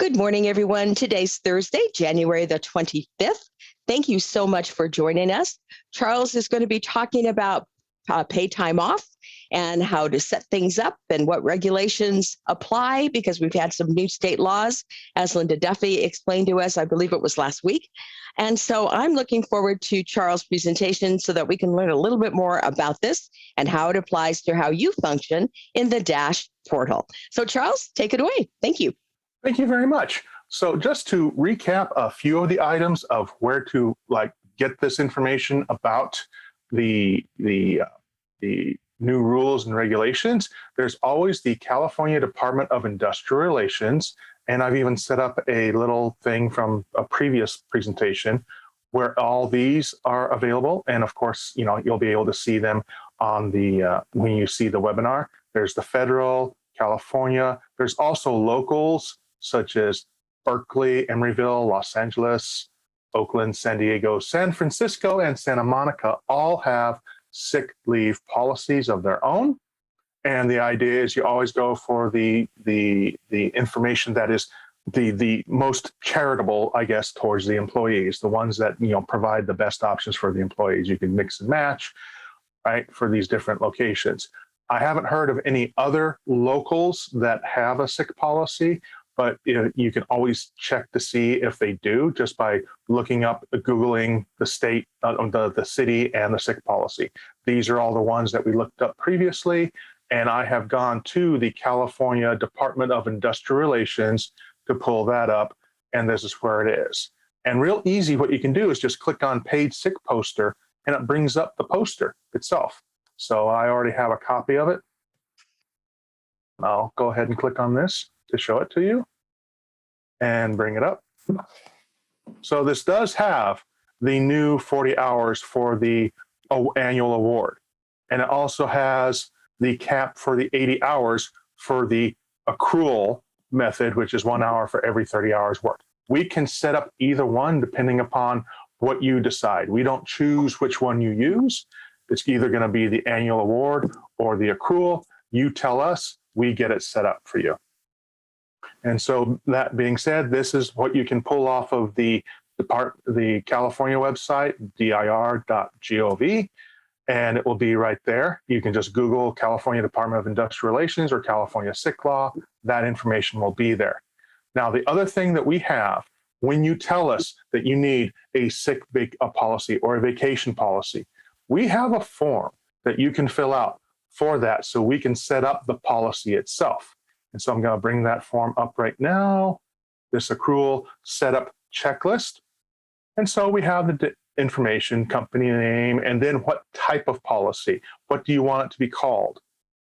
Good morning, everyone. Today's Thursday, January the 25th. Thank you so much for joining us. Charles is going to be talking about paid time off and how to set things up and what regulations apply because we've had some new state laws, as Linda Duffy explained to us, I believe it was last week. And so I'm looking forward to Charles' presentation so that we can learn a little bit more about this and how it applies to how you function in the Dash portal. So Charles, take it away. Thank you. Thank you very much. So just to recap a few of the items of where to get this information about the new rules and regulations, there's always the California Department of Industrial Relations, and I've even set up a little thing from a previous presentation where all these are available. And of course, you'll be able to see them on the when you see the webinar. There's the federal, California. There's also locals such as Berkeley, Emeryville, Los Angeles, Oakland, San Diego, San Francisco, and Santa Monica all have sick leave policies of their own. And the idea is you always go for the information that is the most charitable, I guess, towards the employees, the ones that provide the best options for the employees. You can mix and match, right, for these different locations. I haven't heard of any other locals that have a sick policy, but you can always check to see if they do just by looking up, Googling the state, the city, and the sick policy. These are all the ones that we looked up previously, and I have gone to the California Department of Industrial Relations to pull that up, and this is where it is. And real easy, what you can do is just click on Paid Sick Poster, and it brings up the poster itself. So I already have a copy of it. I'll go ahead and click on this to show it to you and bring it up. So this does have the new 40 hours for the annual award. And it also has the cap for the 80 hours for the accrual method, which is 1 hour for every 30 hours worked. We can set up either one depending upon what you decide. We don't choose which one you use. It's either going to be the annual award or the accrual. You tell us, we get it set up for you. And so that being said, this is what you can pull off of the California website, dir.gov, and it will be right there. You can just Google California Department of Industrial Relations or California Sick Law. That information will be there. Now, the other thing that we have, when you tell us that you need a sick policy or a vacation policy, we have a form that you can fill out for that so we can set up the policy itself. And so I'm going to bring that form up right now, this accrual setup checklist. And so we have the information, company name, and then what type of policy. What do you want it to be called,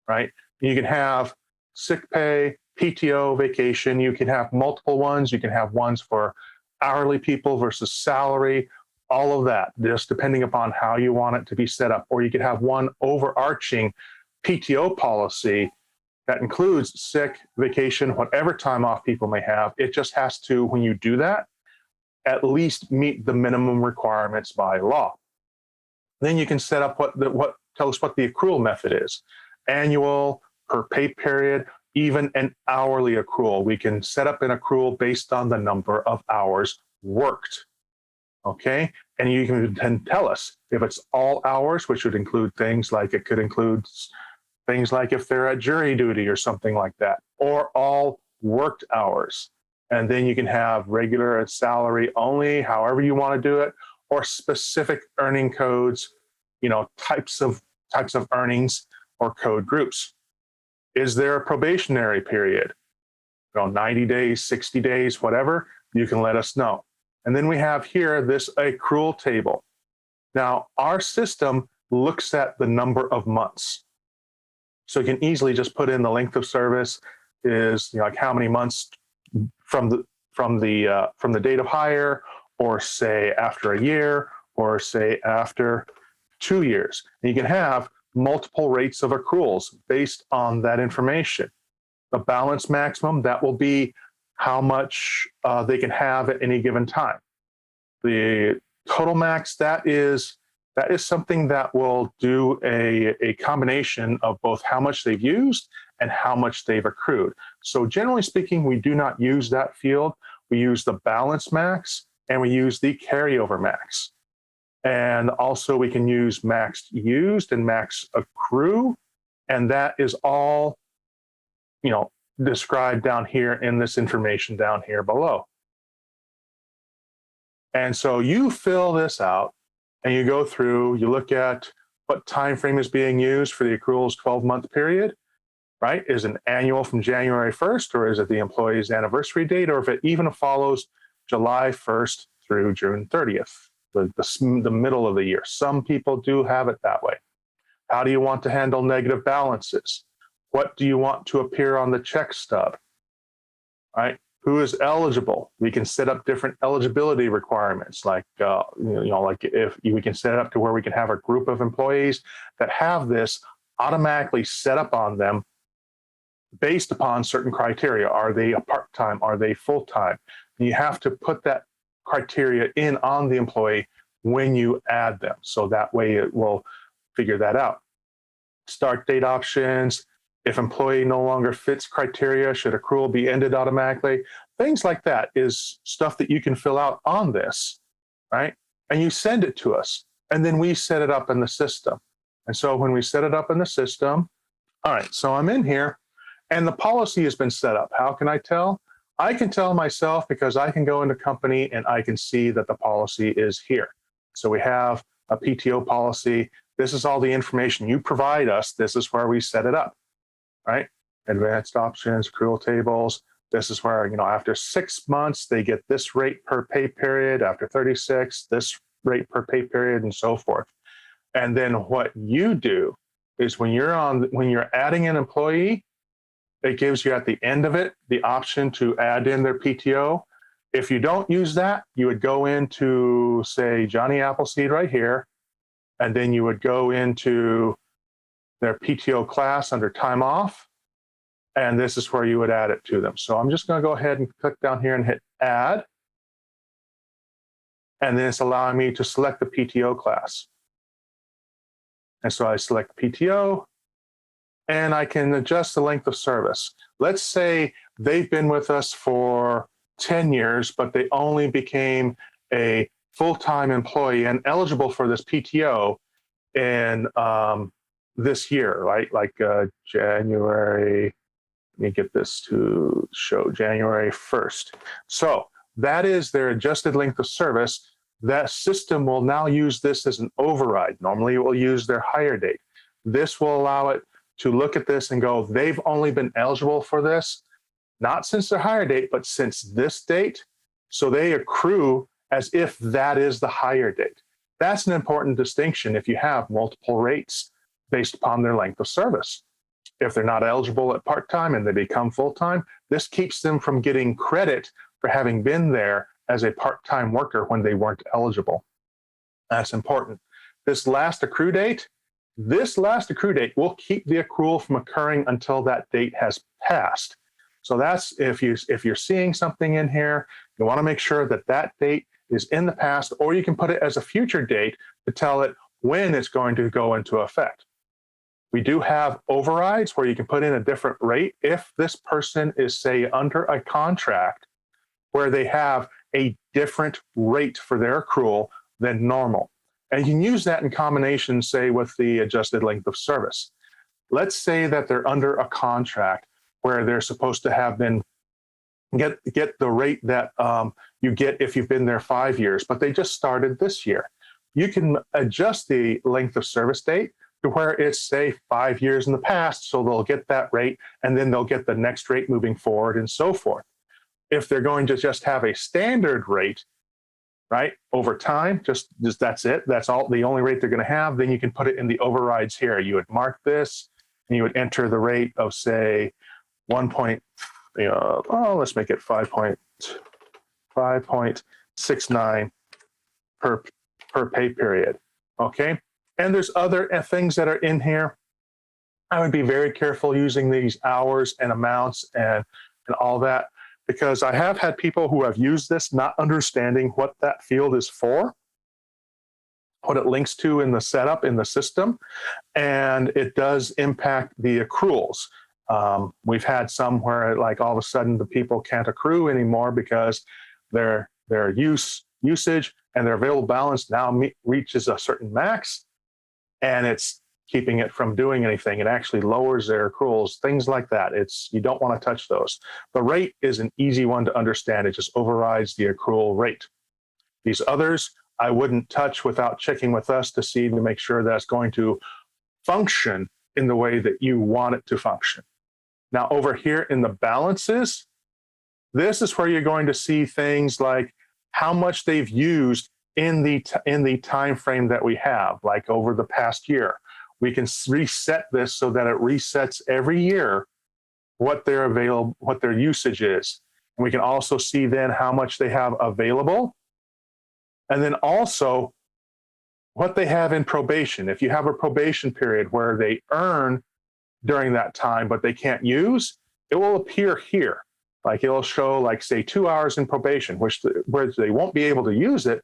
right? You can have sick pay, PTO, vacation. You can have multiple ones. You can have ones for hourly people versus salary. All of that, just depending upon how you want it to be set up. Or you could have one overarching PTO policy that includes sick, vacation, whatever time off people may have. It just has to, when you do that, at least meet the minimum requirements by law. Then you can set up tell us what the accrual method is. Annual, per pay period, even an hourly accrual. We can set up an accrual based on the number of hours worked. Okay, and you can then tell us if it's all hours, which would include things like if they're at jury duty or something like that, or all worked hours. And then you can have regular salary only, however you want to do it, or specific earning codes, types of earnings or code groups. Is there a probationary period? 90 days, 60 days, whatever, you can let us know. And then we have here this accrual table. Now, our system looks at the number of months. So you can easily just put in the length of service is like how many months from the date of hire, or say after a year, or say after 2 years. And you can have multiple rates of accruals based on that information. The balance maximum, that will be how much they can have at any given time. The total max, that is that is something that will do a combination of both how much they've used and how much they've accrued. So generally speaking, we do not use that field. We use the balance max and we use the carryover max. And also we can use max used and max accrue. And that is all, described down here in this information down here below. And so you fill this out and you go through, you look at what time frame is being used for the accrual's 12-month period, right? Is it annual from January 1st, or is it the employee's anniversary date, or if it even follows July 1st through June 30th, the middle of the year. Some people do have it that way. How do you want to handle negative balances? What do you want to appear on the check stub, right? Who is eligible? We can set up different eligibility requirements, like we can set it up to where we can have a group of employees that have this automatically set up on them based upon certain criteria. Are they a part-time? Are they full-time? And you have to put that criteria in on the employee when you add them. So that way it will figure that out. Start date options. If employee no longer fits criteria, should accrual be ended automatically? Things like that is stuff that you can fill out on this, right? And you send it to us, and then we set it up in the system. And so when we set it up in the system, all right, so I'm in here, and the policy has been set up. How can I tell? I can tell myself because I can go into company and I can see that the policy is here. So we have a PTO policy. This is all the information you provide us. This is where we set it up, right? Advanced options, accrual tables. This is where, after 6 months, they get this rate per pay period. After 36, this rate per pay period, and so forth. And then what you do is when you're adding an employee, it gives you at the end of it the option to add in their PTO. If you don't use that, you would go into, say, Johnny Appleseed right here, and then you would go into their PTO class under time off, and this is where you would add it to them. So I'm just going to go ahead and click down here and hit add, and then it's allowing me to select the PTO class. And so I select PTO, and I can adjust the length of service. Let's say they've been with us for 10 years, but they only became a full-time employee and eligible for this PTO in this year, right? Like January, let me get this to show January 1st. So that is their adjusted length of service. That system will now use this as an override. Normally it will use their hire date. This will allow it to look at this and go, they've only been eligible for this, not since their hire date, but since this date. So they accrue as if that is the hire date. That's an important distinction if you have multiple rates based upon their length of service. If they're not eligible at part-time and they become full-time, this keeps them from getting credit for having been there as a part-time worker when they weren't eligible. That's important. This last accrue date will keep the accrual from occurring until that date has passed. So that's if you're seeing something in here, you want to make sure that that date is in the past, or you can put it as a future date to tell it when it's going to go into effect. We do have overrides where you can put in a different rate if this person is, say, under a contract where they have a different rate for their accrual than normal. And you can use that in combination, say, with the adjusted length of service. Let's say that they're under a contract where they're supposed to have been get the rate that you get if you've been there 5 years, but they just started this year. You can adjust the length of service date to where it's, say, 5 years in the past, so they'll get that rate, and then they'll get the next rate moving forward, and so forth. If they're going to just have a standard rate, right, over time, just that's it, that's all, the only rate they're going to have, then you can put it in the overrides here. You would mark this, and you would enter the rate of, say, let's make it 5.69 per pay period, okay? And there's other things that are in here. I would be very careful using these hours and amounts and all that, because I have had people who have used this not understanding what that field is for. what it links to in the setup in the system, and it does impact the accruals. We've had some where like all of a sudden the people can't accrue anymore because their usage and their available balance now reaches a certain max, and it's keeping it from doing anything. It actually lowers their accruals, things like that. You don't want to touch those. The rate is an easy one to understand. It just overrides the accrual rate. These others, I wouldn't touch without checking with us to make sure that's going to function in the way that you want it to function. Now, over here in the balances, this is where you're going to see things like how much they've used in the time frame that we have, like over the past year. We can reset this so that it resets every year what their usage is. And we can also see then how much they have available, and then also what they have in probation. If you have a probation period where they earn during that time but they can't use, it will appear here. Like it'll show, like, say, 2 hours in probation, where they won't be able to use it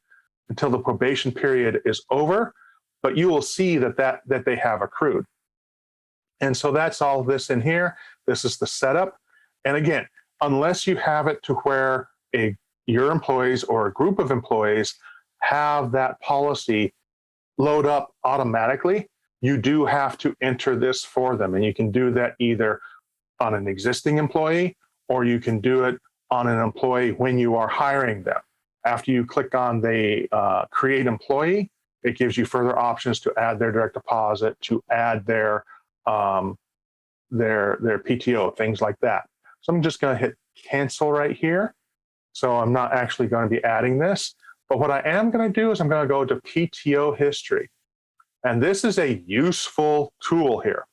until the probation period is over, but you will see that they have accrued. And so that's all of this in here. This is the setup. And again, unless you have it to where your employees or a group of employees have that policy load up automatically, you do have to enter this for them. And you can do that either on an existing employee, or you can do it on an employee when you are hiring them. After you click on the create employee, it gives you further options to add their direct deposit, to add their PTO, things like that. So I'm just going to hit cancel right here. So I'm not actually going to be adding this. But what I am going to do is I'm going to go to PTO history. And this is a useful tool here,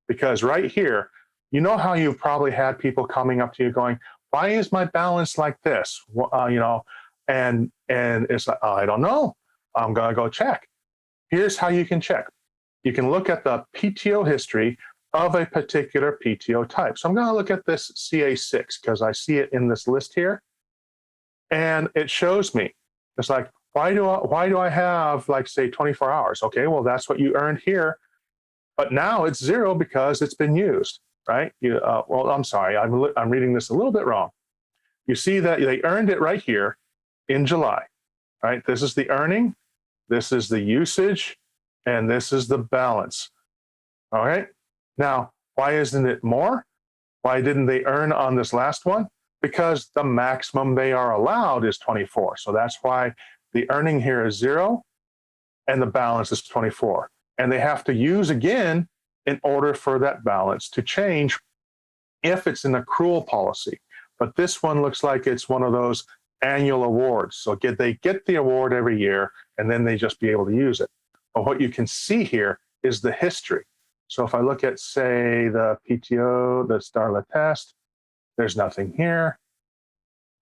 because right here, you know how you've probably had people coming up to you going, why is my balance like this? And it's like, oh, I don't know. I'm going to go check. Here's how you can check. You can look at the PTO history of a particular PTO type. So I'm going to look at this CA6 because I see it in this list here. And it shows me, it's like, why do I have, like, say, 24 hours? Okay, well, that's what you earned here. But now it's 0 because it's been used, right? Well, I'm sorry, I'm reading this a little bit wrong. You see that they earned it right here in July, right? This is the earning, this is the usage, and this is the balance. All right. Now, why isn't it more? Why didn't they earn on this last one? Because the maximum they are allowed is 24. So that's why the earning here is 0 and the balance is 24. And they have to use again in order for that balance to change if it's an accrual policy. But this one looks like it's one of those annual awards. So they get the award every year, and then they just be able to use it. But what you can see here is the history. So if I look at, say, the PTO, the Starla test, there's nothing here.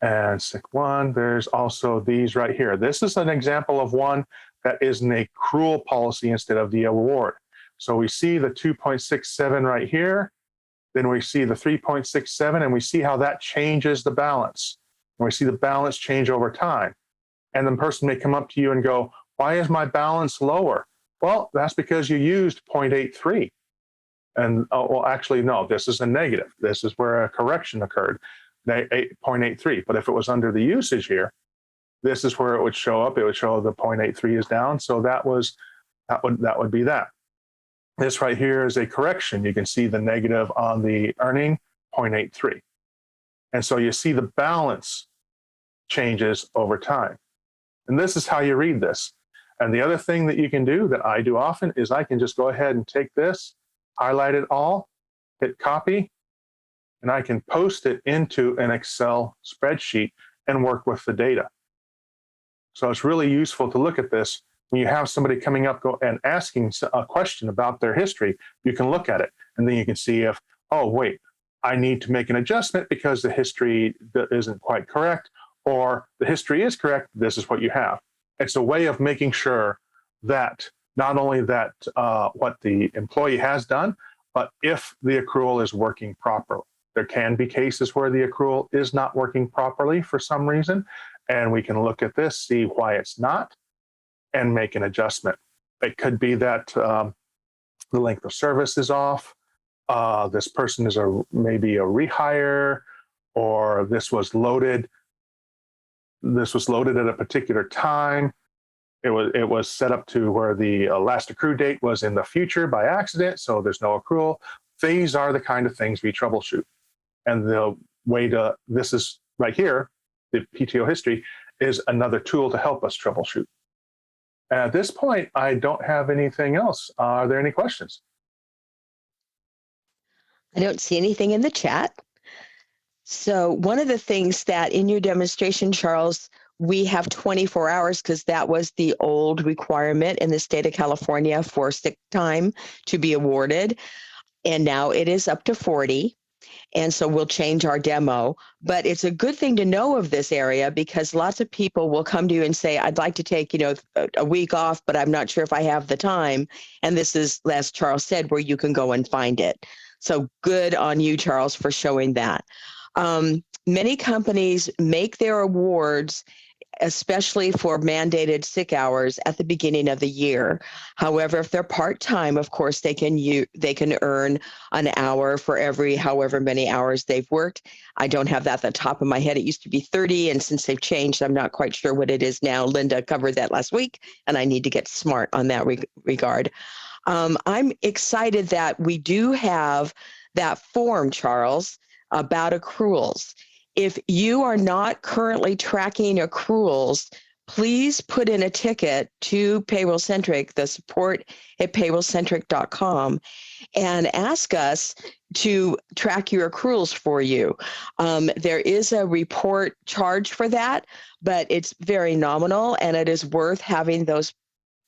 And SIC 1, there's also these right here. This is an example of one that is an accrual policy instead of the award. So we see the 2.67 right here. Then we see the 3.67, and we see how that changes the balance. And we see the balance change over time. And the person may come up to you and go, why is my balance lower? Well, that's because you used 0.83. And well, actually, no, this is a negative. This is where a correction occurred, 0.83. But if it was under the usage here, this is where it would show up. It would show the 0.83 is down. So that would be that. This right here is a correction. You can see the negative on the earning, 0.83. And so you see the balance changes over time. And this is how you read this. And the other thing that you can do, that I do often, is I can just go ahead and take this, highlight it all, hit copy, and I can post it into an Excel spreadsheet and work with the data. So it's really useful to look at this. When you have somebody coming up and asking a question about their history, you can look at it, and then you can see if, oh, wait, I need to make an adjustment because the history isn't quite correct, or the history is correct, this is what you have. It's a way of making sure that not only that what the employee has done, but if the accrual is working properly. There can be cases where the accrual is not working properly for some reason, and we can look at this, see why it's not, and make an adjustment. It could be that the length of service is off. This person is maybe a rehire, or this was loaded at a particular time. It was set up to where the last accrue date was in the future by accident, so there's no accrual. These are the kind of things we troubleshoot. And the way this is right here, the PTO history, is another tool to help us troubleshoot. At this point, I don't have anything else. Are there any questions? I don't see anything in the chat. So one of the things that in your demonstration, Charles, we have 24 hours because that was the old requirement in the state of California for sick time to be awarded. And now it is up to 40. And so we'll change our demo. But it's a good thing to know of this area because lots of people will come to you and say, I'd like to take, a week off, but I'm not sure if I have the time. And this is, as Charles said, where you can go and find it. So good on you, Charles, for showing that. Many companies make their awards, especially for mandated sick hours, at the beginning of the year. However, if they're part-time, of course, they can earn an hour for every however many hours they've worked. I don't have that at the top of my head. It used to be 30, and since they've changed, I'm not quite sure what it is now. Linda covered that last week, and I need to get smart on that regard. I'm excited that we do have that form, Charles, about accruals. If you are not currently tracking accruals, please put in a ticket to PayrollCentric, the support at PayrollCentric.com, and ask us to track your accruals for you. There is a report charge for that, but it's very nominal, and it is worth having those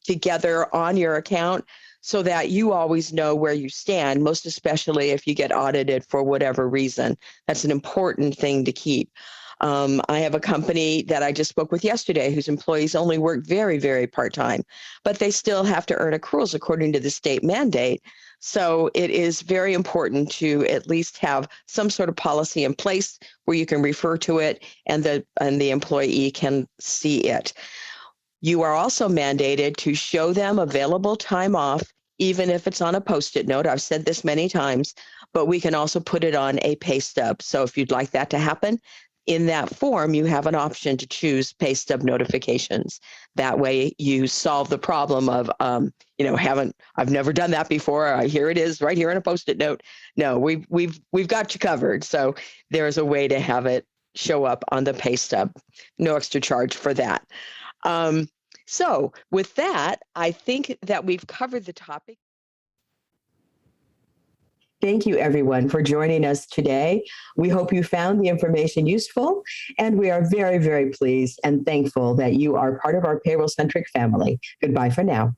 together on your account so that you always know where you stand, most especially if you get audited for whatever reason. That's an important thing to keep. I have a company that I just spoke with yesterday whose employees only work very, very part-time, but they still have to earn accruals according to the state mandate. So it is very important to at least have some sort of policy in place where you can refer to it and the employee can see it. You are also mandated to show them available time off, even if it's on a Post-it note. I've said this many times, but we can also put it on a pay stub. So if you'd like that to happen, in that form, you have an option to choose pay stub notifications. That way you solve the problem of, I've never done that before. Here it is right here in a Post-it note. No, we've got you covered. So there's a way to have it show up on the pay stub. No extra charge for that. So with that, I think that we've covered the topic. Thank you, everyone, for joining us today. We hope you found the information useful, and we are very, very pleased and thankful that you are part of our PayrollCentric family. Goodbye for now.